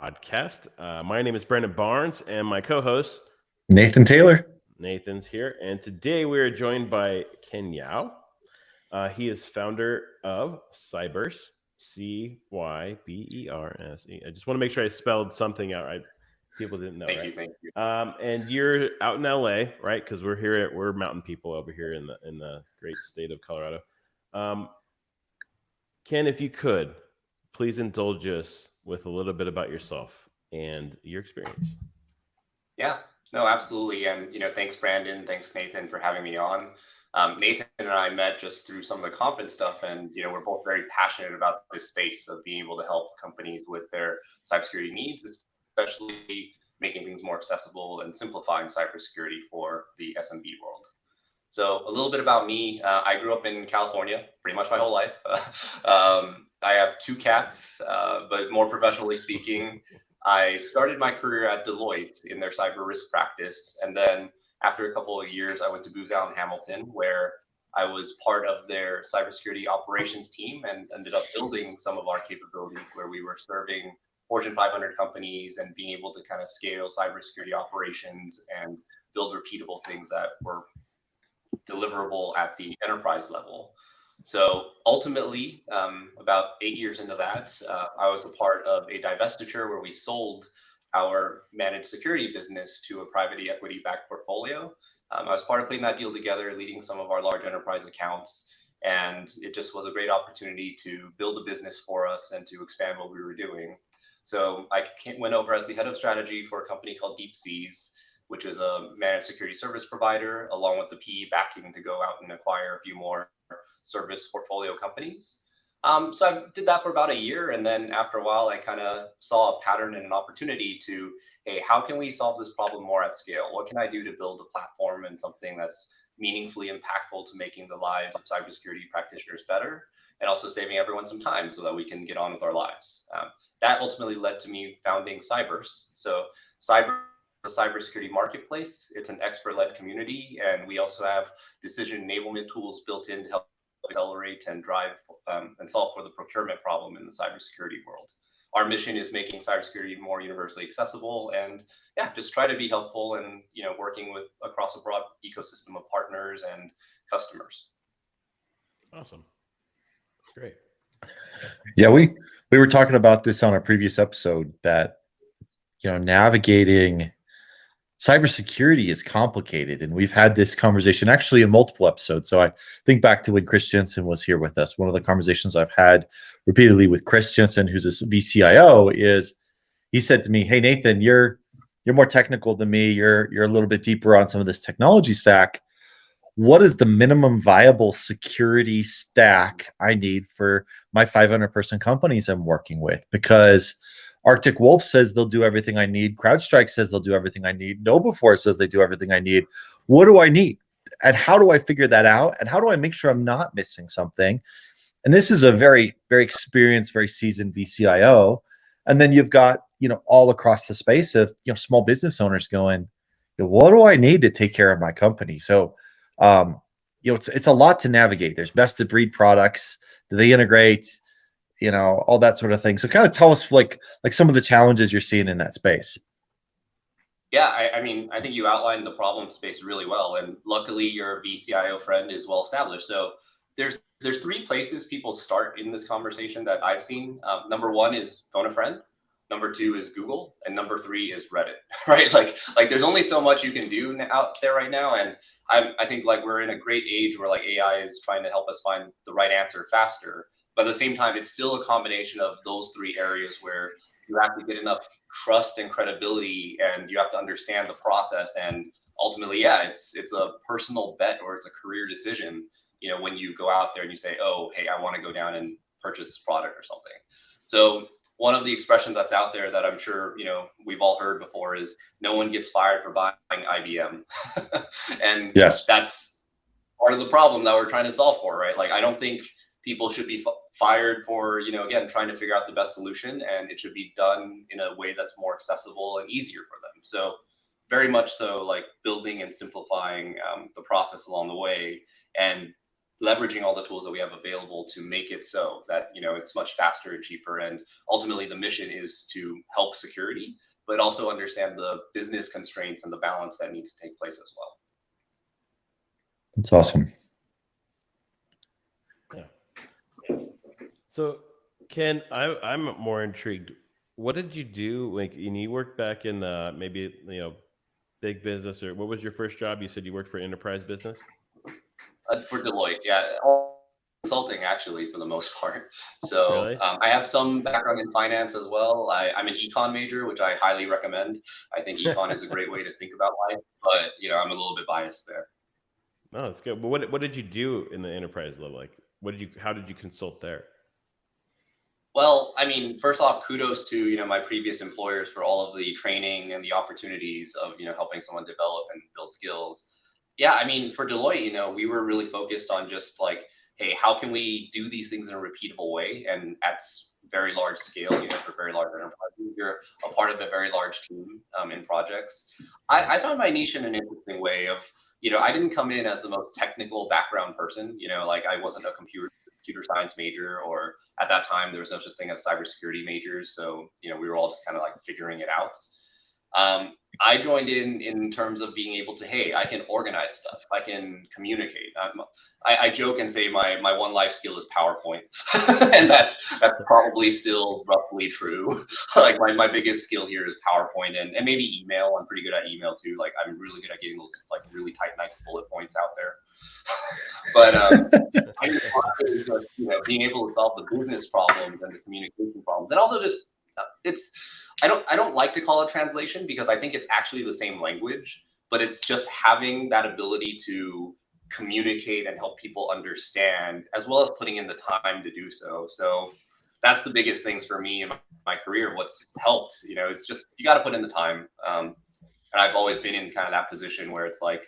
podcast. My name is Brandon Barnes, and my co-host Nathan Taylor. Nathan's here. And today we are joined by Ken Yao. He is founder of Cybers, Cyberse. I just want to make sure I spelled something out right. People didn't know, right? Thank you. And you're out in LA, right? Because we're mountain people over here in the great state of Colorado. Um, Ken, if you could, please indulge us with a little bit about yourself and your experience. Yeah, no, absolutely. And, thanks, Brandon. Thanks, Nathan, for having me on. Nathan and I met just through some of the conference stuff, and, we're both very passionate about this space of being able to help companies with their cybersecurity needs, especially making things more accessible and simplifying cybersecurity for the SMB world. So a little bit about me. I grew up in California pretty much my whole life. I have two cats, but more professionally speaking, I started my career at Deloitte in their cyber risk practice. And then after a couple of years, I went to Booz Allen Hamilton, where I was part of their cybersecurity operations team and ended up building some of our capabilities where we were serving Fortune 500 companies and being able to kind of scale cybersecurity operations and build repeatable things that were deliverable at the enterprise level. So ultimately, about 8 years into that, I was a part of a divestiture where we sold our managed security business to a private equity-backed portfolio. I was part of putting that deal together, leading some of our large enterprise accounts, and it just was a great opportunity to build a business for us and to expand what we were doing. So I went over as the head of strategy for a company called Deep Seas, which is a managed security service provider, along with the PE backing to go out and acquire a few more service portfolio companies. So I did that for about a year. And then after a while, I kind of saw a pattern and an opportunity to, hey, how can we solve this problem more at scale? What can I do to build a platform and something that's meaningfully impactful to making the lives of cybersecurity practitioners better, and also saving everyone some time so that we can get on with our lives? That ultimately led to me founding Cybers. So Cyber a cybersecurity marketplace. It's an expert-led community, and we also have decision enablement tools built in to help accelerate and drive and solve for the procurement problem in the cybersecurity world. Our mission is making cybersecurity more universally accessible, and just try to be helpful and working with across a broad ecosystem of partners and customers. Awesome, great. Yeah, we were talking about this on a previous episode that navigating cybersecurity is complicated, and we've had this conversation actually in multiple episodes. So I think back to when Chris Jensen was here with us. One of the conversations I've had repeatedly with Chris Jensen, who's a VCIO, is he said to me, "Hey Nathan, you're more technical than me. You're a little bit deeper on some of this technology stack. What is the minimum viable security stack I need for my 500-person companies I'm working with? Because Arctic Wolf says they'll do everything I need. CrowdStrike says they'll do everything I need. KnowBe4 says they do everything I need. What do I need? And how do I figure that out? And how do I make sure I'm not missing something?" And this is a very, very experienced, very seasoned VCIO. And then you've got, all across the space of, small business owners going, what do I need to take care of my company? So, it's a lot to navigate. There's best of breed products. Do they integrate? All that sort of thing. So kind of tell us like some of the challenges you're seeing in that space. Yeah, I mean, I think you outlined the problem space really well, and luckily your VCIO friend is well established. So there's three places people start in this conversation that I've seen. Number one is phone a friend. Number two is Google, and number three is Reddit. Right? Like there's only so much you can do out there right now, and I think like we're in a great age where like AI is trying to help us find the right answer faster. But at the same time, it's still a combination of those three areas where you have to get enough trust and credibility, and you have to understand the process. And ultimately, it's a personal bet or it's a career decision. When you go out there and you say, "Oh, hey, I want to go down and purchase this product or something." So one of the expressions that's out there that I'm sure we've all heard before is "no one gets fired for buying IBM," and yes, that's part of the problem that we're trying to solve for, right? Like I don't think people should be fired for, again, trying to figure out the best solution, and it should be done in a way that's more accessible and easier for them. So very much so like building and simplifying the process along the way. And leveraging all the tools that we have available to make it so that, you know, it's much faster and cheaper. And ultimately the mission is to help security, but also understand the business constraints and the balance that needs to take place as well. That's awesome. Yeah. So Ken, I'm more intrigued. What did you do? Like, you worked back in maybe, you know, big business, or what was your first job? You said you worked for enterprise business? For Deloitte, yeah, all consulting actually for the most part. So Really? I have some background in finance as well. I'm an econ major, which I highly recommend. I think econ is a great way to think about life, but you know, I'm a little bit biased there. No, that's good. But what did you do in the enterprise level? Like, how did you consult there? Well, I mean, first off, kudos to, you know, my previous employers for all of the training and the opportunities of, you know, helping someone develop and build skills. Yeah, I mean, for Deloitte, you know, we were really focused on just like, hey, how can we do these things in a repeatable way? And at very large scale, you know, for very large enterprises, you're a part of a very large team in projects. I found my niche in an interesting way of, you know, I didn't come in as the most technical background person, you know, like I wasn't a computer science major, or at that time there was no such thing as cybersecurity majors. So, you know, we were all just kind of like figuring it out. I joined in terms of being able to, hey, I can organize stuff, I can communicate. I joke and say my one life skill is PowerPoint, and that's probably still roughly true. Like my biggest skill here is PowerPoint and maybe email. I'm pretty good at email too. Like I'm really good at getting those like really tight, nice bullet points out there. But I just, you know, being able to solve the business problems and the communication problems, and also just it's. I don't like to call it translation because I think it's actually the same language, but it's just having that ability to communicate and help people understand, as well as putting in the time to do so. So that's the biggest things for me in my career. What's helped, you know, it's just, you got to put in the time. And I've always been in kind of that position where it's like,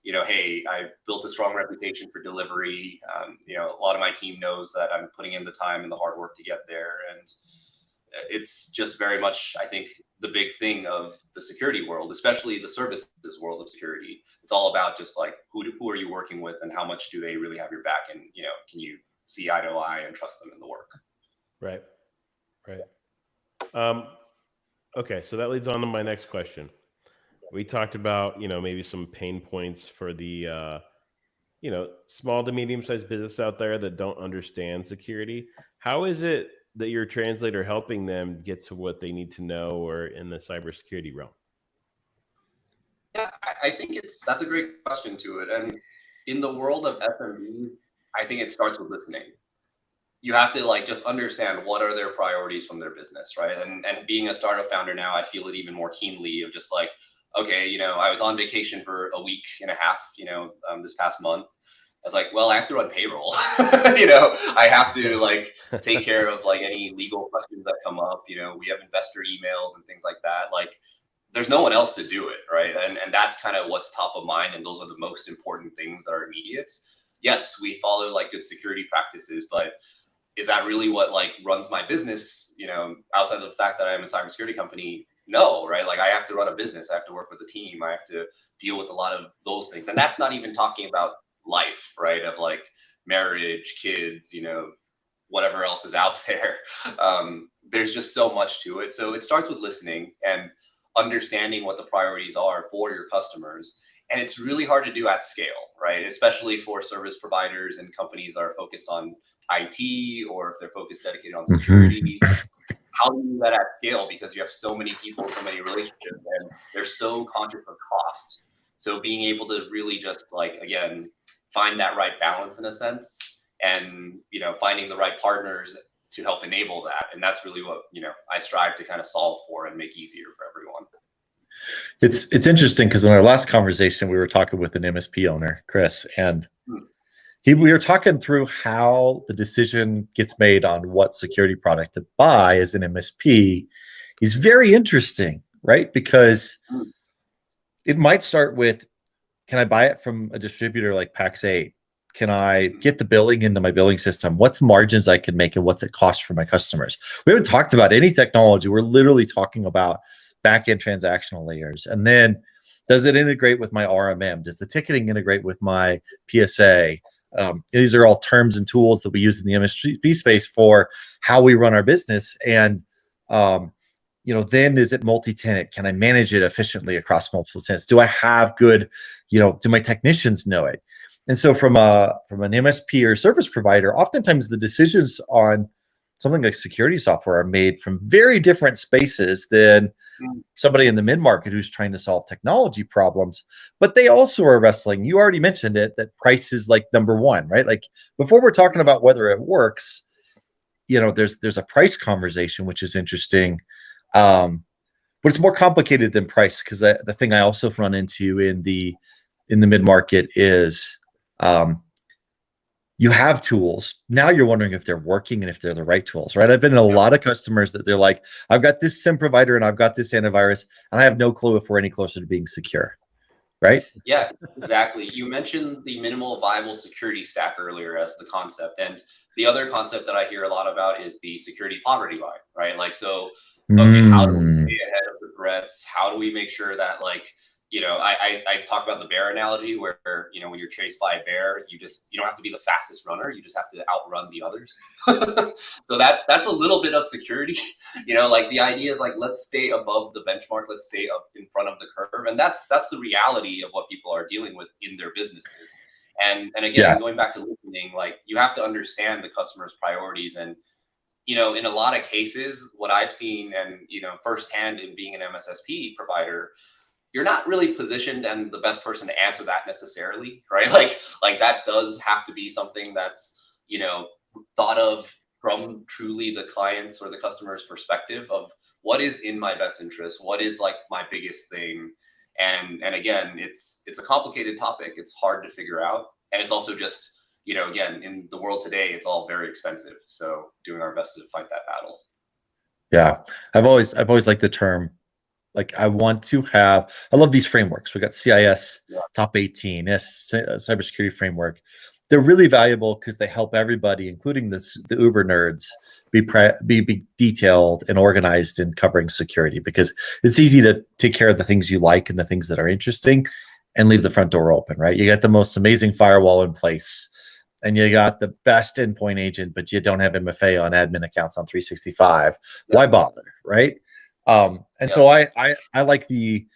you know, hey, I've built a strong reputation for delivery. You know, a lot of my team knows that I'm putting in the time and the hard work to get there. And it's just very much, I think, the big thing of the security world, especially the services world of security. It's all about just like, who are you working with and how much do they really have your back? And, you know, can you see eye to eye and trust them in the work? Right. Okay. So that leads on to my next question. We talked about, you know, maybe some pain points for the, you know, small to medium-sized business out there that don't understand security. How is it that your translator helping them get to what they need to know, or in the cybersecurity realm? Yeah, I think that's a great question to it. And in the world of SMBs, I think it starts with listening. You have to like just understand what are their priorities from their business, right? And being a startup founder now, I feel it even more keenly of just like, okay, you know, I was on vacation for a week and a half, you know, this past month. I was like, well, I have to run payroll. You know, I have to like take care of like any legal questions that come up. You know, we have investor emails and things like that. Like, there's no one else to do it, right? And that's kind of what's top of mind, and those are the most important things that are immediate. Yes, we follow like good security practices, but is that really what like runs my business? You know, outside of the fact that I'm a cybersecurity company, no, right? Like I have to run a business, I have to work with a team, I have to deal with a lot of those things, and that's not even talking about life, right? Of like marriage, kids, you know, whatever else is out there. There's just so much to it. So it starts with listening and understanding what the priorities are for your customers. And it's really hard to do at scale, right? Especially for service providers and companies that are focused on IT, or if they're focused dedicated on security. How do you do that at scale? Because you have so many people, so many relationships, and they're so conscious of cost. So being able to really just like, again, find that right balance in a sense, and, you know, finding the right partners to help enable that. And that's really what, you know, I strive to kind of solve for and make easier for everyone. It's interesting because in our last conversation, we were talking with an MSP owner, Chris, and we were talking through how the decision gets made on what security product to buy as an MSP is very interesting, right? Because it might start with, can I buy it from a distributor like Pax8? Can I get the billing into my billing system? What's margins I can make, and what's it cost for my customers? We haven't talked about any technology. We're literally talking about back-end transactional layers. And then does it integrate with my RMM? Does the ticketing integrate with my PSA? These are all terms and tools that we use in the MSP space for how we run our business. And then is it multi-tenant? Can I manage it efficiently across multiple tenants? Do I have good, do my technicians know it? And so from an MSP or service provider, oftentimes the decisions on something like security software are made from very different spaces than somebody in the mid-market who's trying to solve technology problems. But they also are wrestling. You already mentioned it, that price is like number one, right? Like before we're talking about whether it works, there's a price conversation, which is interesting. But it's more complicated than price, because the thing I also run into in the mid-market is you have tools. Now you're wondering if they're working and if they're the right tools, right? I've been in a lot of customers that they're like, I've got this SIM provider and I've got this antivirus, and I have no clue if we're any closer to being secure, right? Yeah, exactly. You mentioned the minimal viable security stack earlier as the concept. And the other concept that I hear a lot about is the security poverty line, right? Like, so, okay, how do we stay ahead of the threats? How do we make sure that, like, I talk about the bear analogy where, when you're chased by a bear, you don't have to be the fastest runner. You just have to outrun the others. So that's a little bit of security, like the idea is like, let's stay above the benchmark. Let's stay up in front of the curve. And that's the reality of what people are dealing with in their businesses. And again, going back to listening, like you have to understand the customer's priorities. And, in a lot of cases, what I've seen and, firsthand in being an MSSP provider, you're not really positioned and the best person to answer that necessarily, right? Like that does have to be something that's, thought of from truly the client's or the customer's perspective of what is in my best interest, what is like my biggest thing. And again, it's a complicated topic. It's hard to figure out. And it's also just, again, in the world today, it's all very expensive. So doing our best to fight that battle. Yeah. I've always liked the term. Like I love these frameworks. We got CIS top 18, cybersecurity framework. They're really valuable because they help everybody, including the Uber nerds, be detailed and organized in covering security, because it's easy to take care of the things you like and the things that are interesting and leave the front door open, right? You got the most amazing firewall in place and you got the best endpoint agent, but you don't have MFA on admin accounts on 365. Why bother, right? So I like the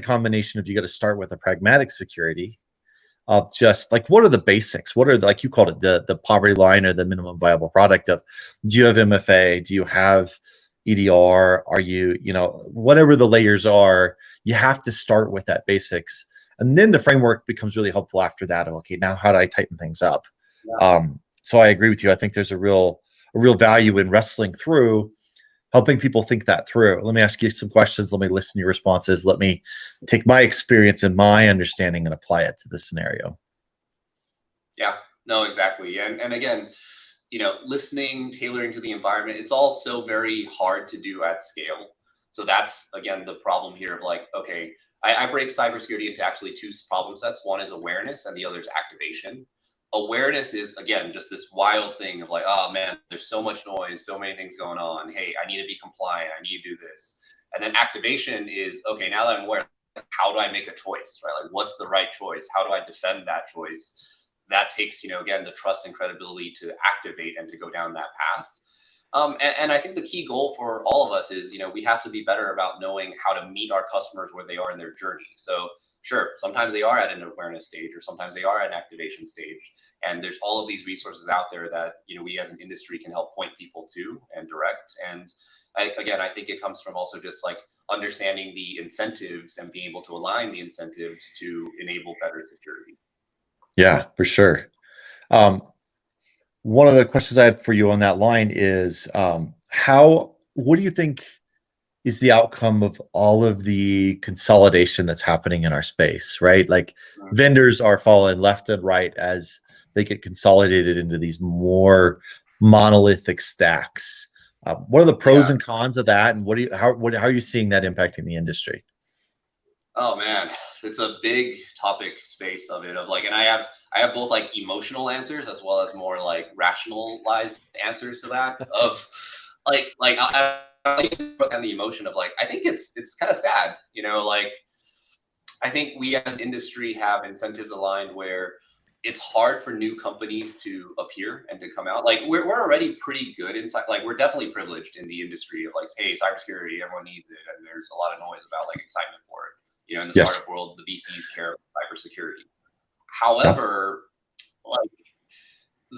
combination of, you got to start with a pragmatic security of just like, what are the basics? What are like you called it the poverty line or the minimum viable product of, do you have MFA? Do you have EDR? Are you, whatever the layers are, you have to start with that basics. And then the framework becomes really helpful after that. Okay, now how do I tighten things up? So I agree with you. I think there's a real value in wrestling through, helping people think that through. Let me ask you some questions. Let me listen to your responses. Let me take my experience and my understanding and apply it to the scenario. Yeah, no, exactly. And again, listening, tailoring to the environment, it's all so very hard to do at scale. So that's, again, the problem here of like, okay, I break cybersecurity into actually two problem sets. One is awareness and the other is activation. Awareness is, again, just this wild thing of like, oh man, there's so much noise, so many things going on. Hey, I need to be compliant. I need to do this. And then activation is, okay, now that I'm aware, how do I make a choice, right? Like, what's the right choice? How do I defend that choice? That takes, again, the trust and credibility to activate and to go down that path. And I think the key goal for all of us is, we have to be better about knowing how to meet our customers where they are in their journey. So sure, sometimes they are at an awareness stage, or sometimes they are at an activation stage. And there's all of these resources out there that, we as an industry can help point people to and direct. And I think it comes from also just like understanding the incentives and being able to align the incentives to enable better security. Yeah, for sure. One of the questions I had for you on that line is, what do you think is the outcome of all of the consolidation that's happening in our space, right? Like vendors are falling left and right as they get consolidated into these more monolithic stacks. What are the pros and cons of that? And how are you seeing that impacting the industry? Oh man, it's a big topic space of it, of like, and I have both like emotional answers as well as more like rationalized answers to that of like I on the emotion of like, I think it's kind of sad, like I think we as an industry have incentives aligned where it's hard for new companies to appear and to come out. Like we're already pretty good inside. Like we're definitely privileged in the industry of like, hey, cybersecurity, everyone needs it, and there's a lot of noise about like excitement for it. You know, in the Yes. startup world, the VCs care about cybersecurity. However, like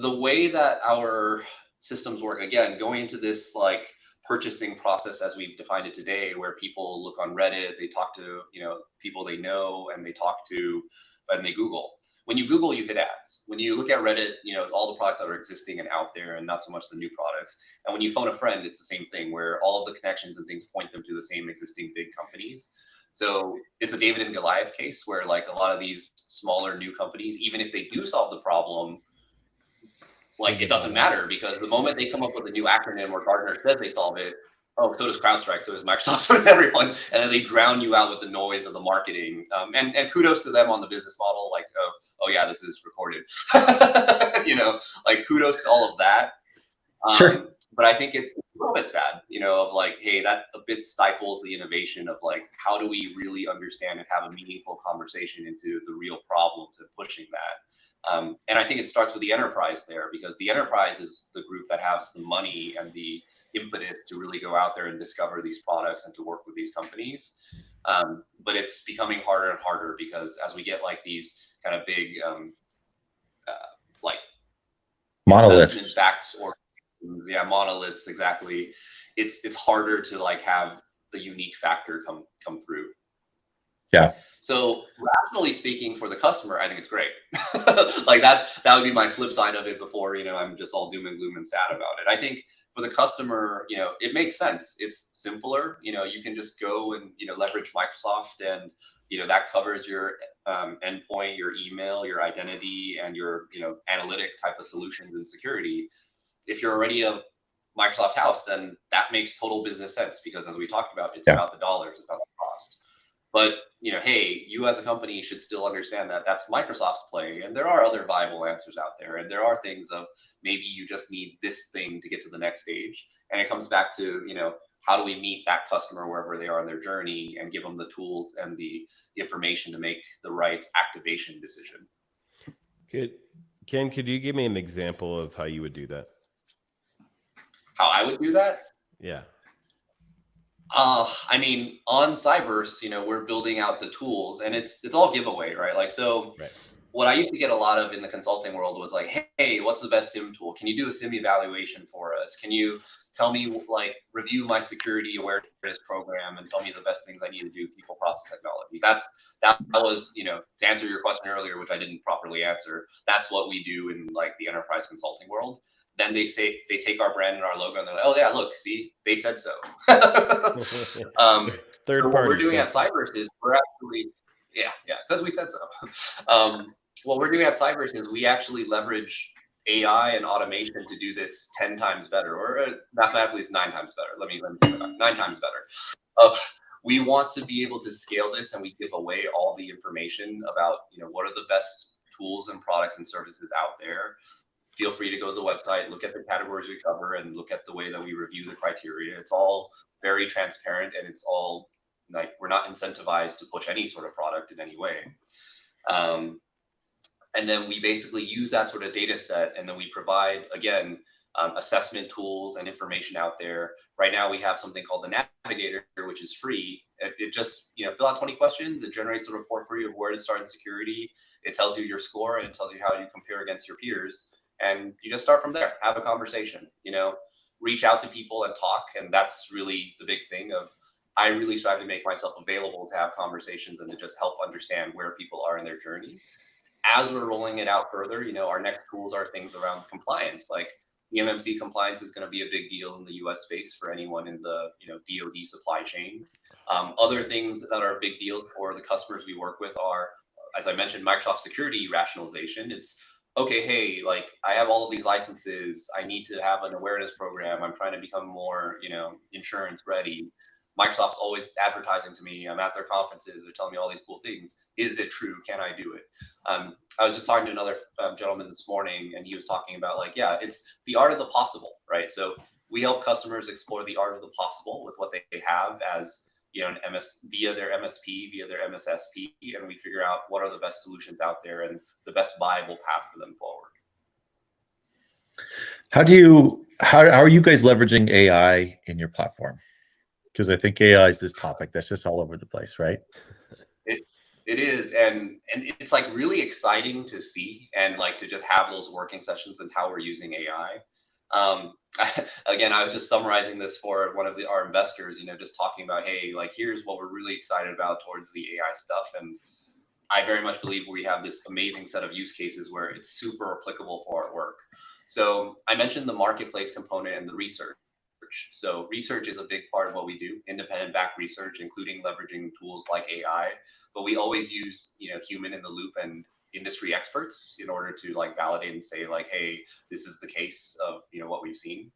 the way that our systems work, again, going into this like purchasing process as we've defined it today, where people look on Reddit, they talk to, you know, people they know, and they talk to, and they Google. When you Google, you hit ads. When you look at Reddit, you know, it's all the products that are existing and out there, and not so much the new products. And when you phone a friend, it's the same thing, where all of the connections and things point them to the same existing big companies. So it's a David and Goliath case where like a lot of these smaller new companies, even if they do solve the problem, like it doesn't matter, because the moment they come up with a new acronym or Gartner says they solve it, oh, so does CrowdStrike, so does Microsoft, so does everyone, and then they drown you out with the noise of the marketing. And kudos to them on the business model, like oh yeah, this is recorded, you know, like kudos to all of that. Sure. But I think it's a little bit sad, you know, of like, hey, that a bit stifles the innovation of like, how do we really understand and have a meaningful conversation into the real problems and pushing that. And I think it starts with the enterprise there, because the enterprise is the group that has the money and the impetus to really go out there and discover these products and to work with these companies. But it's becoming harder and harder, because as we get like these kind of big, like Monoliths. facts or monoliths, exactly. It's harder to like have the unique factor come through. Yeah. So rationally speaking, for the customer, I think it's great. Like that would be my flip side of it before, you know, I'm just all doom and gloom and sad about it. I think for the customer, you know, it makes sense. It's simpler. You know, you can just go and, you know, leverage Microsoft, and, you know, that covers your endpoint, your email, your identity, and your, you know, analytic type of solutions and security. If you're already a Microsoft house, then that makes total business sense, because as we talked about, it's about the dollars, it's about the cost. But, you know, hey, you as a company should still understand that that's Microsoft's play, and there are other viable answers out there, and there are things of maybe you just need this thing to get to the next stage. And it comes back to, you know, how do we meet that customer wherever they are in their journey and give them the tools and the information to make the right activation decision. Ken, could you give me an example of how you would do that? How I would do that? Yeah. I mean, on Cyberse, you know, we're building out the tools, and it's all giveaway, right? Like, so right. What I used to get a lot of in the consulting world was like, hey, what's the best SIM tool? Can you do a SIM evaluation for us? Can you tell me, like, review my security awareness program and tell me the best things I need to do, people, process, technology? That was, you know, to answer your question earlier, which I didn't properly answer, that's what we do in like the enterprise consulting world. Then they take our brand and our logo, and they're like, oh yeah, look, see, they said so. Third so what party we're doing at Cyberse is we're actually, because we said so. What we're doing at Cyberse is we actually leverage AI and automation to do this 10 times better, or mathematically it's 9 times better. Let me put it back, 9 times better. We want to be able to scale this, and we give away all the information about, you know, what are the best tools and products and services out there. Feel free to go to the website, look at the categories we cover, and look at the way that we review the criteria. It's all very transparent, and it's all like, we're not incentivized to push any sort of product in any way. And then we basically use that sort of data set, and then we provide, again, assessment tools and information out there. Right now we have something called the Navigator, which is free. It just, you know, fill out 20 questions. It generates a report for you of where to start in security. It tells you your score, and it tells you how you compare against your peers. And you just start from there, have a conversation, you know, reach out to people and talk. And that's really the big thing of, I really strive to make myself available to have conversations and to just help understand where people are in their journey. As we're rolling it out further, you know, our next tools are things around compliance, like CMMC compliance is going to be a big deal in the US space for anyone in the, you know, DoD supply chain. Other things that are big deals for the customers we work with are, as I mentioned, Microsoft security rationalization. It's, okay, hey, like I have all of these licenses. I need to have an awareness program. I'm trying to become more, you know, insurance ready. Microsoft's always advertising to me. I'm at their conferences. They're telling me all these cool things. Is it true? Can I do it? I was just talking to another gentleman this morning, and he was talking about like, yeah, it's the art of the possible, right? So we help customers explore the art of the possible with what they have as, an via their MSP, via their MSSP, and we figure out what are the best solutions out there and the best viable path for them forward. How are you guys leveraging AI in your platform? Because I think AI is this topic that's just all over the place, right? It is, and it's like really exciting to see and like to just have those working sessions and how we're using AI. Again, I was just summarizing this for one of our investors, just talking about, hey, like here's what we're really excited about towards the AI stuff, and I very much believe we have this amazing set of use cases where it's super applicable for our work. So I mentioned the marketplace component and the research. So research is a big part of what we do, independent back research, including leveraging tools like AI, but we always use, human in the loop and industry experts in order to like validate and say like, hey, this is the case of, what we've seen.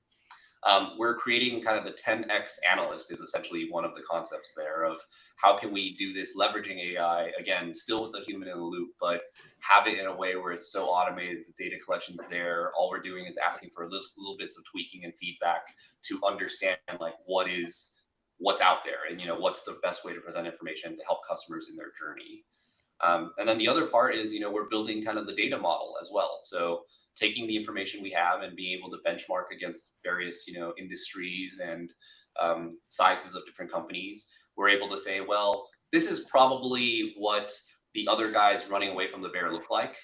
We're creating kind of the 10x analyst is essentially one of the concepts there of how can we do this leveraging AI, again, still with the human in the loop, but have it in a way where it's so automated, the data collection's there. All we're doing is asking for little bits of tweaking and feedback to understand like what's out there and, what's the best way to present information to help customers in their journey. And then the other part is, we're building kind of the data model as well. So taking the information we have and being able to benchmark against various, industries and sizes of different companies, we're able to say, well, this is probably what the other guys running away from the bear look like.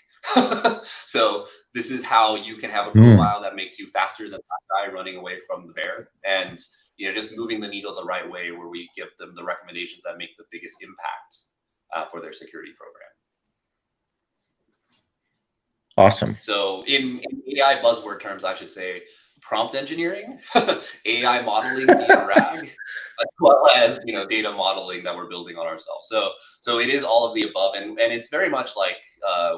So this is how you can have a profile that makes you faster than that guy running away from the bear. And, just moving the needle the right way where we give them the recommendations that make the biggest impact for their security program. Awesome. So in AI buzzword terms, I should say prompt engineering, AI modeling via RAG, as well as data modeling that we're building on ourselves. So it is all of the above, and it's very much like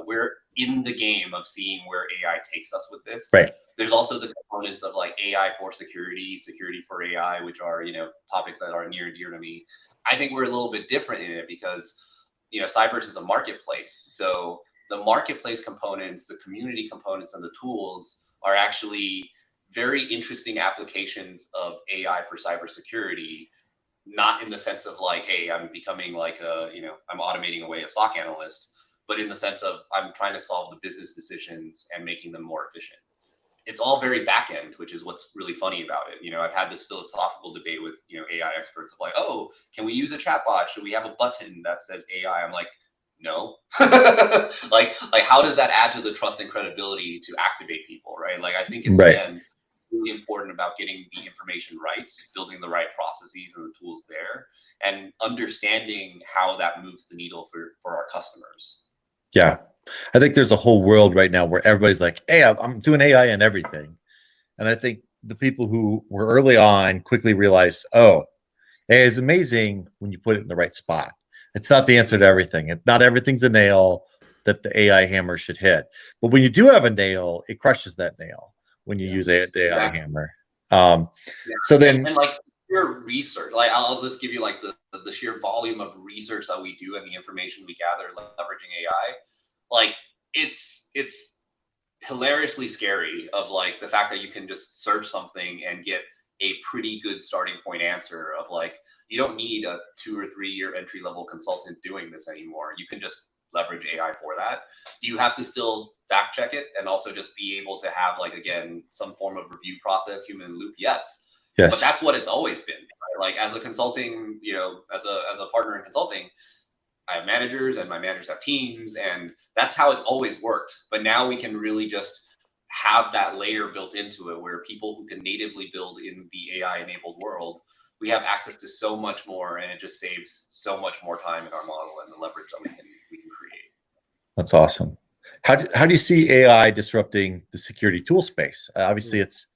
we're in the game of seeing where AI takes us with this. Right. There's also the components of like AI for security, security for AI, which are topics that are near and dear to me. I think we're a little bit different in it because Cyberse is a marketplace, so the marketplace components, the community components, and the tools are actually very interesting applications of AI for cybersecurity, not in the sense of like, hey, I'm becoming like I'm automating away a SOC analyst, but in the sense of I'm trying to solve the business decisions and making them more efficient. It's all very back end, which is what's really funny about it. I've had this philosophical debate with AI experts of like, oh, can we use a chatbot? Should we have a button that says AI? I'm like, no. like how does that add to the trust and credibility to activate people, right? Like I think it's again really important about getting the information right, building the right processes and the tools there, and understanding how that moves the needle for our customers. Yeah. I think there's a whole world right now where everybody's like, hey, I'm doing AI and everything. And I think the people who were early on quickly realized, oh, AI is amazing when you put it in the right spot. It's not the answer to everything. Not everything's a nail that the AI hammer should hit. But when you do have a nail, it crushes that nail when you use the AI hammer. So then, and like your research, like I'll just give you like the sheer volume of research that we do and the information we gather leveraging AI. Like it's hilariously scary of like the fact that you can just search something and get a pretty good starting point answer of like, you don't need a 2 or 3 year entry level consultant doing this anymore. You can just leverage AI for that. Do you have to still fact check it and also just be able to have like, again, some form of review process, human loop? Yes. But that's what it's always been. Right? Like as a consulting, as a partner in consulting, I have managers and my managers have teams, and that's how it's always worked. But now we can really just have that layer built into it where people who can natively build in the AI enabled world, we have access to so much more, and it just saves so much more time in our model and the leverage that we can create. That's awesome. How do you see AI disrupting the security tool space? Obviously, it's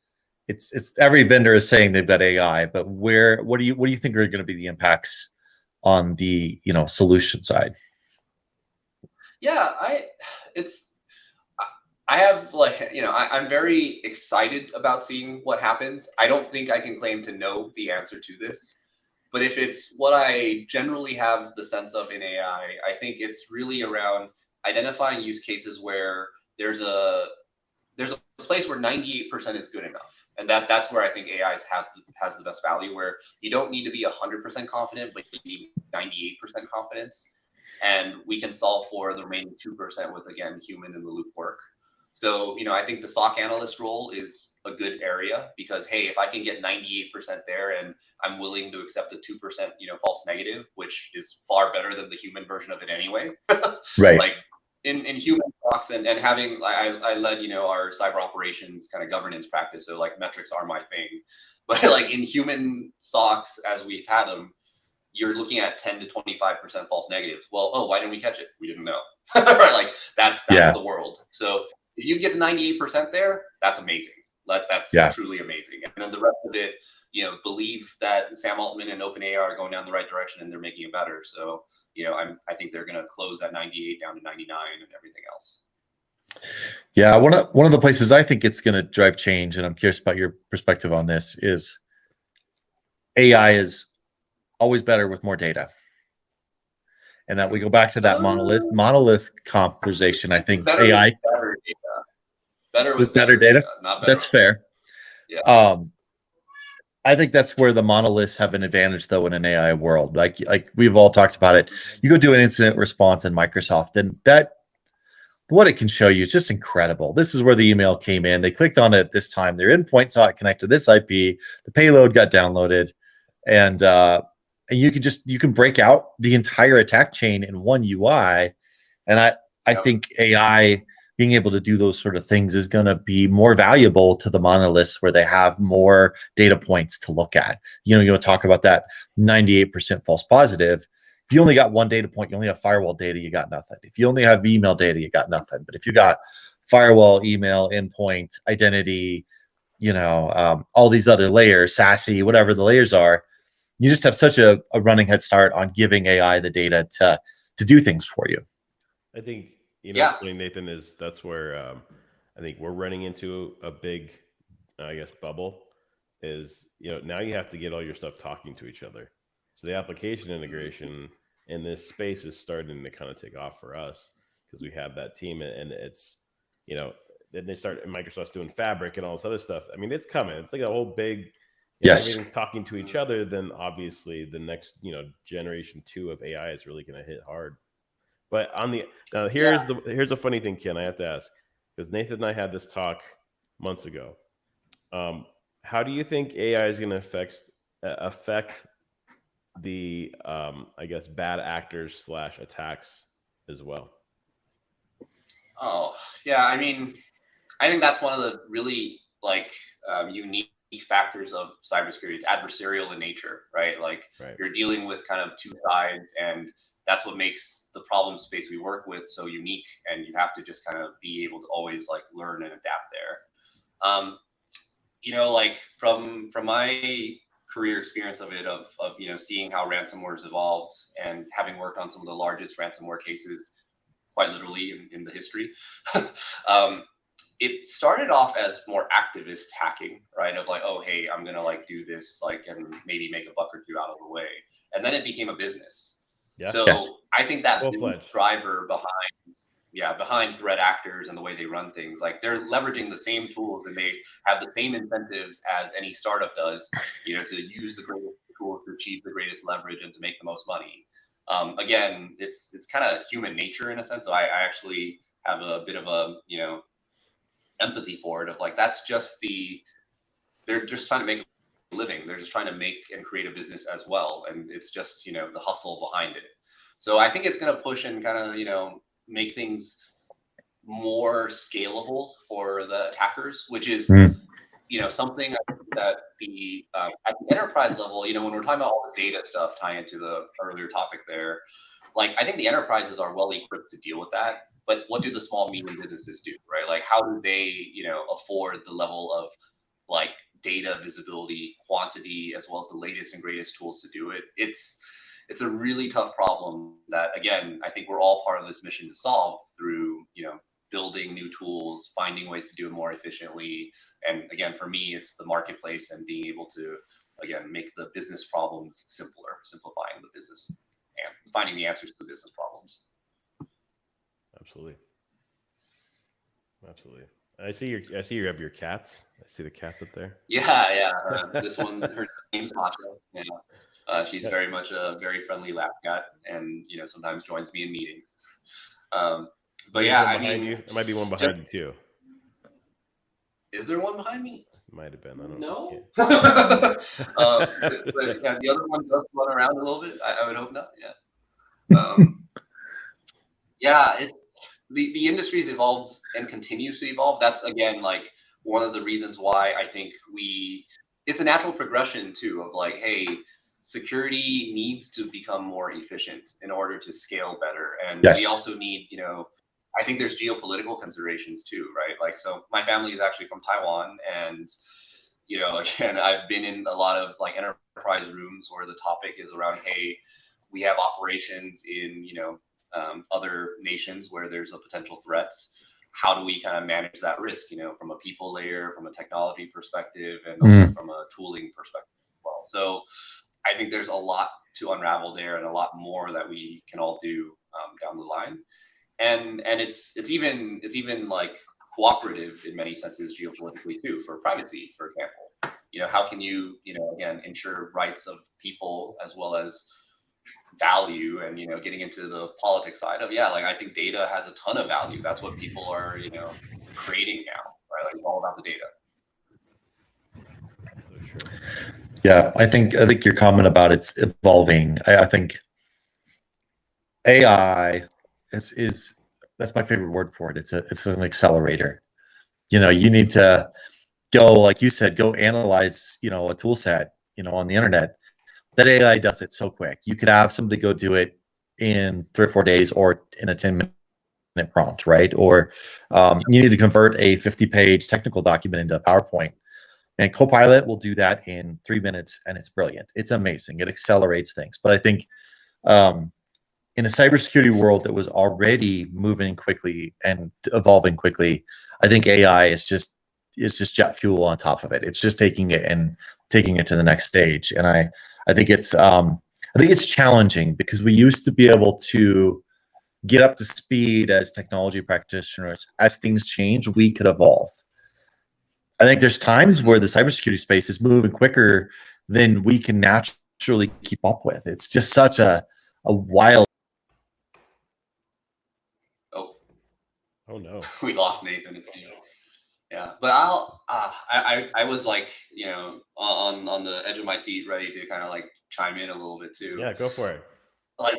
every vendor is saying they've got AI, but what do you think are going to be the impacts on the solution side? Yeah, I have like, I'm very excited about seeing what happens. I don't think I can claim to know the answer to this, but if it's what I generally have the sense of in AI, I think it's really around identifying use cases where there's a place where 98% is good enough. And that's where I think AI has the best value, where you don't need to be 100% confident, but you need 98% confidence. And we can solve for the remaining 2% with, again, human in the loop work. So, I think the SOC analyst role is a good area because, hey, if I can get 98% there and I'm willing to accept a 2%, false negative, which is far better than the human version of it anyway. Right. Like in human SOCs and having, I led, our cyber operations kind of governance practice. So like metrics are my thing, but like in human SOCs, as we've had them, you're looking at 10 to 25% false negatives. Well, oh, why didn't we catch it? We didn't know. Right? Like that's Yeah. the world. So if you get to 98% there, that's amazing. That's truly amazing. And then the rest of it, believe that Sam Altman and OpenAI are going down the right direction and they're making it better. So, I think they're going to close that 98 down to 99 and everything else. Yeah, one of the places I think it's going to drive change, and I'm curious about your perspective on this, is AI is always better with more data. And that we go back to that monolith conversation. I think AI better with better data. Not better. That's fair. Yeah. I think that's where the monoliths have an advantage, though, in an AI world. Like we've all talked about it. You go do an incident response in Microsoft, and what it can show you is just incredible. This is where the email came in. They clicked on it at this time. Their endpoint saw it connect to this IP. The payload got downloaded, and you can break out the entire attack chain in one UI. And I think AI being able to do those sort of things is going to be more valuable to the monoliths where they have more data points to look at. You talk about that 98% false positive. If you only got one data point, you only have firewall data, you got nothing. If you only have email data, you got nothing. But if you got firewall, email, endpoint, identity, all these other layers, SASE, whatever the layers are, you just have such a running head start on giving AI the data to do things for you. I think, what's funny, Nathan, is that's where I think we're running into a big, bubble is, now you have to get all your stuff talking to each other. So the application integration in this space is starting to kind of take off for us because we have that team, and it's, then they start, Microsoft's doing Fabric and all this other stuff. I mean, it's coming. It's like a whole big, everything talking to each other. Then obviously the next, generation 2 of AI is really going to hit hard. But here's a funny thing, Ken, I have to ask, because Nathan and I had this talk months ago. How do you think AI is going to affect the bad actors / attacks as well? Oh yeah, I mean, I think that's one of the really unique factors of cybersecurity. It's adversarial in nature, right? You're dealing with kind of two sides, and that's what makes the problem space we work with so unique. And you have to just kind of be able to always learn and adapt there. From my career experience of seeing how ransomware's evolved and having worked on some of the largest ransomware cases, quite literally in the history. It started off as more activist hacking, right? Of oh, hey, I'm gonna do this, and maybe make a buck or two out of the way. And then it became a business. Yeah. So I think that driver behind threat actors and the way they run things, they're leveraging the same tools and they have the same incentives as any startup does, to use the greatest tools to achieve the greatest leverage and to make the most money. Again, it's kind of human nature in a sense. So I actually have a bit of a, empathy for it of that's just they're just trying to make a living. They're just trying to make and create a business as well. And it's just, the hustle behind it. So I think it's going to push and kind of, make things more scalable for the attackers, which is, something that the at the enterprise level, when we're talking about all the data stuff, tying into the earlier topic there, I think the enterprises are well equipped to deal with that. But what do the small medium businesses do, right? How do they, afford the level of data visibility, quantity, as well as the latest and greatest tools to do it? It's a really tough problem that, again, I think we're all part of this mission to solve through, building new tools, finding ways to do it more efficiently. And again, for me, it's the marketplace and being able to, again, make the business problems simpler, simplifying the business and finding the answers to the business problems. Absolutely. I see you have your cats. I see the cats up there. Yeah. This one, her name's Macho. Yeah. She's very much a very friendly lap cat, and sometimes joins me in meetings. But There's yeah, one I behind mean, you. There might be one behind you too. is there one behind me? Might have been. I don't No. know. But yeah, the other one does run around a little bit. I would hope not. Yeah. Yeah. The industry's evolved and continues to evolve. That's again like one of the reasons why I think it's a natural progression too of like, hey, security needs to become more efficient in order to scale better. And we also need, I think there's geopolitical considerations too, right? Like, so my family is actually from Taiwan, and again, I've been in a lot of like enterprise rooms where the topic is around, hey, we have operations in, other nations where there's a potential threats. How do we kind of manage that risk, from a people layer, from a technology perspective, and also from a tooling perspective as well. So I think there's a lot to unravel there, and a lot more that we can all do down the line. And it's even like cooperative in many senses geopolitically too, for privacy, for example. How can you, again, ensure rights of people as well as value, and getting into the politics side of, like, I think data has a ton of value. That's what people are creating now, right? Like, it's all about the data. Yeah, I think your comment about it's evolving, I think AI is that's my favorite word for it. It's an accelerator. You need to go, like you said, go analyze a tool set on the internet. That AI does it so quick. You could have somebody go do it in 3 or 4 days, or in a 10-minute prompt, right? Or you need to convert a 50-page technical document into a PowerPoint, and Copilot will do that in 3 minutes, and it's brilliant. It's amazing. It accelerates things. But I think in a cybersecurity world that was already moving quickly and evolving quickly, I think AI is just jet fuel on top of it. It's just taking it to the next stage. And I think it's challenging, because we used to be able to get up to speed as technology practitioners. As things change, we could evolve. I think there's times where the cybersecurity space is moving quicker than we can naturally keep up with. It's just such a wild. Oh no, we lost Nathan, it seems. Yeah, but I was like, on the edge of my seat, ready to kind of like chime in a little bit too. Yeah, go for it. Like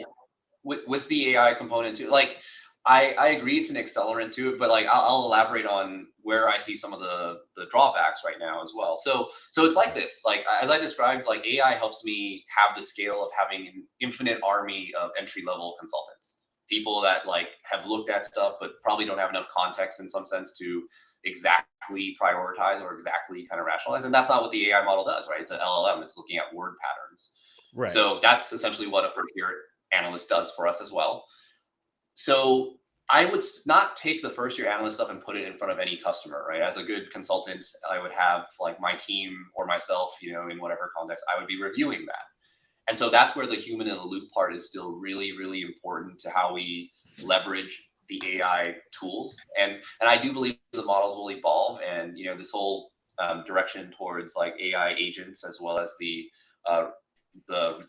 with the AI component too, like I agree it's an accelerant to it, but like I'll elaborate on where I see some of the drawbacks right now as well. So it's like this, like as I described, like AI helps me have the scale of having an infinite army of entry-level consultants, people that like have looked at stuff but probably don't have enough context in some sense to exactly prioritize or exactly kind of rationalize. And that's not what the AI model does, right? It's an LLM. It's looking at word patterns. Right. So that's essentially what a first-year analyst does for us as well. So I would not take the first-year analyst stuff and put it in front of any customer, right? As a good consultant, I would have like my team or myself, in whatever context, I would be reviewing that. And so that's where the human in the loop part is still really, really important to how we leverage the AI tools. And I do believe the models will evolve, and this whole direction towards like AI agents, as well as the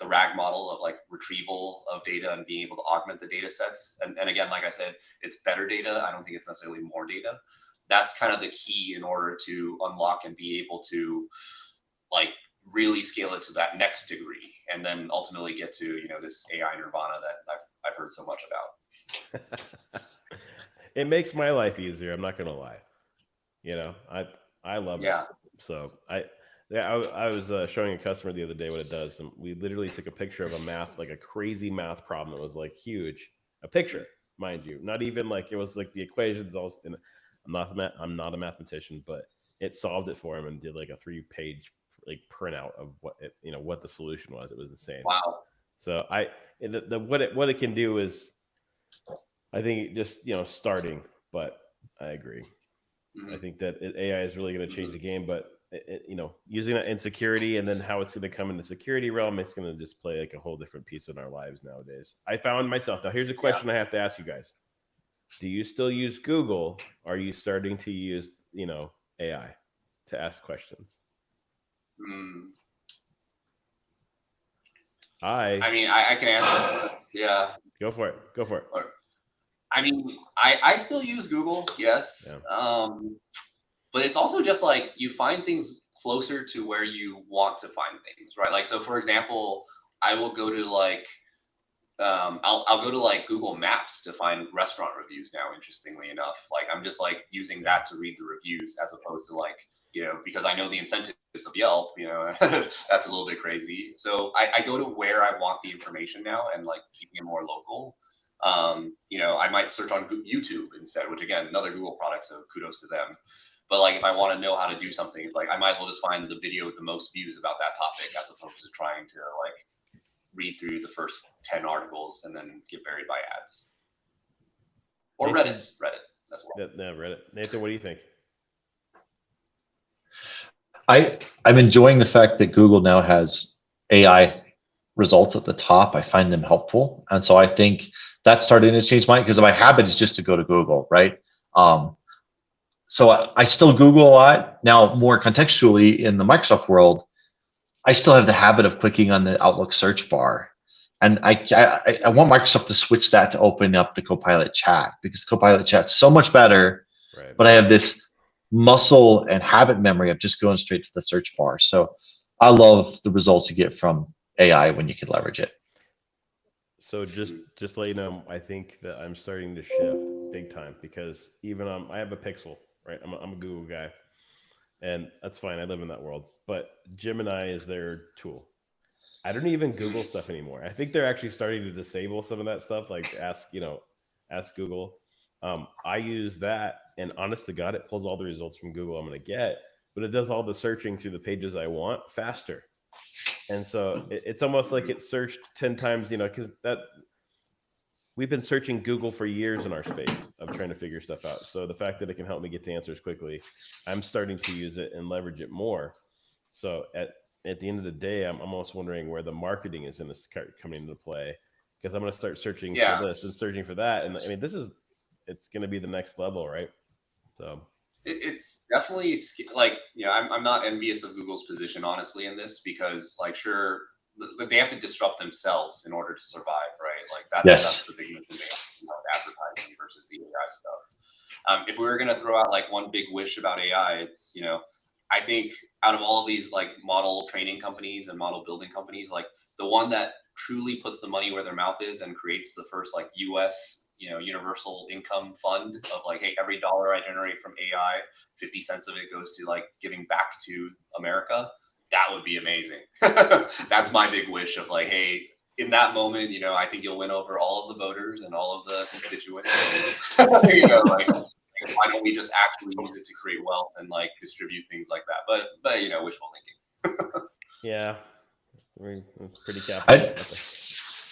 RAG model of like retrieval of data and being able to augment the data sets. And again, like I said, it's better data. I don't think it's necessarily more data. That's kind of the key in order to unlock and be able to like really scale it to that next degree, and then ultimately get to this AI nirvana that I've heard so much about. It makes my life easier. I'm not gonna lie. I love it. So I was showing a customer the other day what it does, and we literally took a picture of a crazy math problem that was like huge. A picture, mind you, not even like it was like the equations all. I'm not a mathematician, but it solved it for him and did like a 3-page like printout of what the solution was. It was insane. Wow. So what it can do is, I think just starting, but I agree. Mm-hmm. I think that AI is really going to change the game, but using it in security, and then how it's going to come in the security realm, it's going to just play like a whole different piece in our lives nowadays. I found myself, now here's a question I have to ask you guys. do you still use Google? Are you starting to use, AI to ask questions? Mm. I I mean, I can answer. Yeah. Go for it. Go for it. I mean, I still use Google, yes. Yeah. But it's also just like you find things closer to where you want to find things, right? Like, so for example, I will go to like, I'll go to like Google Maps to find restaurant reviews now, interestingly enough. Like, I'm just like using that to read the reviews as opposed to like, because I know the incentives of Yelp, that's a little bit crazy. So I go to where I want the information now and like keeping it more local. I might search on YouTube instead, which again, another Google product, so kudos to them. But like, if I want to know how to do something, like I might as well just find the video with the most views about that topic as opposed to trying to like read through the first 10 articles and then get buried by ads. Or Nathan, Reddit as well. Yeah, Reddit. Nathan, what do you think? I'm enjoying the fact that Google now has AI results at the top. I find them helpful, and so I think that's starting to change my, because my habit is just to go to Google, right? So I still Google a lot now. More contextually in the Microsoft world, I still have the habit of clicking on the Outlook search bar, and I want Microsoft to switch that to open up the Copilot chat, because Copilot chat's so much better. Right. But I have this muscle and habit memory of just going straight to the search bar. So I love the results you get from AI when you can leverage it. So just to let you know, I think that I'm starting to shift big time, because even I have a Pixel, right? I'm a Google guy, and that's fine. I live in that world. But Gemini is their tool. I don't even Google stuff anymore. I think they're actually starting to disable some of that stuff, like ask Google. I use that, and honest to God, it pulls all the results from Google I'm going to get, but it does all the searching through the pages I want faster. And so it's almost like it searched 10 times, because we've been searching Google for years in our space of trying to figure stuff out. So the fact that it can help me get to answers quickly, I'm starting to use it and leverage it more. So at the end of the day, I'm almost wondering where the marketing is in this coming into play, because I'm going to start searching for this and searching for that. And I mean, it's going to be the next level, right? So it's definitely like, I'm not envious of Google's position, honestly, in this, because like, sure, they have to disrupt themselves in order to survive, right? Like that's the big mission, advertising versus the AI stuff. If we were going to throw out like one big wish about AI, it's, I think out of all of these like model training companies and model building companies, like the one that truly puts the money where their mouth is and creates the first like US universal income fund of like, hey, every dollar I generate from AI, 50 cents of it goes to like giving back to America. That would be amazing. That's my big wish of like, hey, in that moment, I think you'll win over all of the voters and all of the constituents. Like, why don't we just actually use it to create wealth and like distribute things like that? But wishful thinking. Yeah, it's pretty capitalist.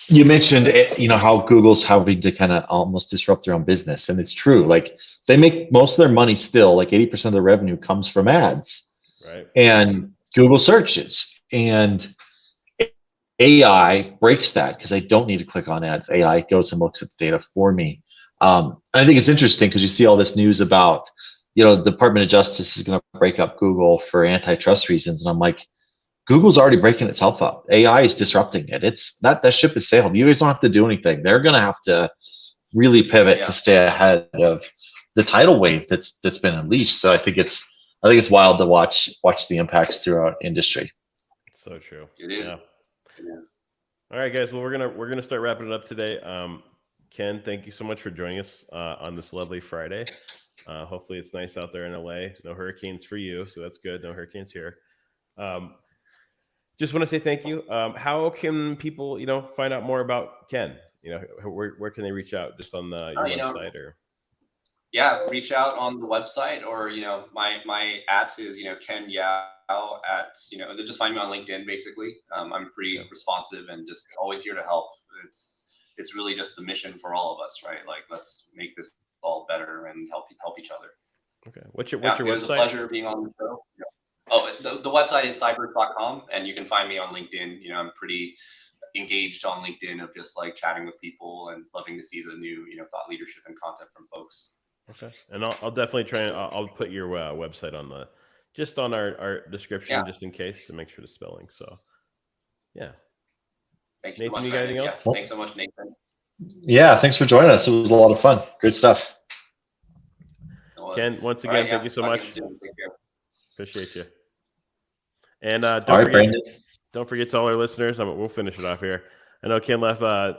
You mentioned, how Google's having to kind of almost disrupt their own business, and it's true. Like they make most of their money still, like 80% of their revenue comes from ads, right? And Google searches, and AI breaks that because I don't need to click on ads. AI goes and looks at the data for me. I think it's interesting because you see all this news about, the Department of Justice is going to break up Google for antitrust reasons, and I'm like, Google's already breaking itself up. AI is disrupting it. It's that ship has sailed. You guys don't have to do anything. They're going to have to really pivot to stay ahead of the tidal wave that's been unleashed. So I think it's wild to watch the impacts throughout industry. So true. It is. Yeah. It is. All right, guys. Well, we're gonna start wrapping it up today. Ken, thank you so much for joining us on this lovely Friday. Hopefully it's nice out there in LA. No hurricanes for you, so that's good. No hurricanes here. Just want to say thank you. How can people, find out more about Ken? Where can they reach out? Just on your website or? Yeah, reach out on the website, or my @ is Ken Yao at just find me on LinkedIn basically. I'm pretty responsive and just always here to help. It's really just the mission for all of us, right? Like, let's make this all better and help each other. Okay. What's your website? It was a pleasure being on the show. Oh, the website is cybers.com, and you can find me on LinkedIn. I'm pretty engaged on LinkedIn of just like chatting with people and loving to see the new, thought leadership and content from folks. Okay. And I'll definitely try and I'll put your website on our description just in case to make sure the spelling. So yeah. Thank you Nathan, so much. you got anything Brandon. else? Yeah, thanks so much, Nathan. Yeah, thanks for joining us. It was a lot of fun. Great stuff. Ken, once again, thank you so much. Appreciate you. And All right, Brandon. Don't forget to all our listeners. We'll finish it off here. I know Ken left. To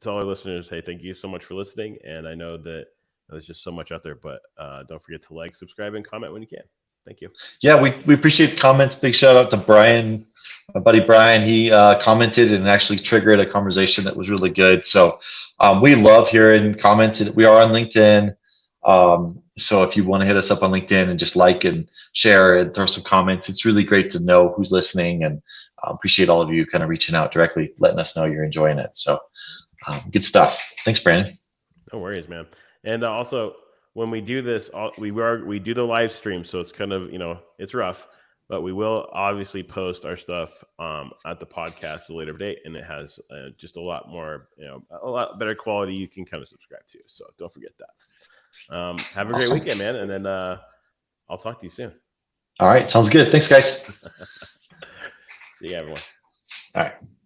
all our listeners, hey, thank you so much for listening. And I know that there's just so much out there, but don't forget to like, subscribe, and comment when you can. Thank you. Yeah, we appreciate the comments. Big shout out to Brian, my buddy Brian. He commented and actually triggered a conversation that was really good. So we love hearing comments. We are on LinkedIn. So if you want to hit us up on LinkedIn and just like and share and throw some comments, it's really great to know who's listening, and appreciate all of you kind of reaching out directly, letting us know you're enjoying it. So good stuff. Thanks, Brandon. No worries, man. And also, when we do this, we do the live stream, so it's kind of, it's rough, but we will obviously post our stuff at the podcast at a later date, and it has just a lot more, a lot better quality you can kind of subscribe to. So don't forget that. Have a great weekend, man, and then I'll talk to you soon. All right, sounds good. Thanks, guys. See you, everyone. All right.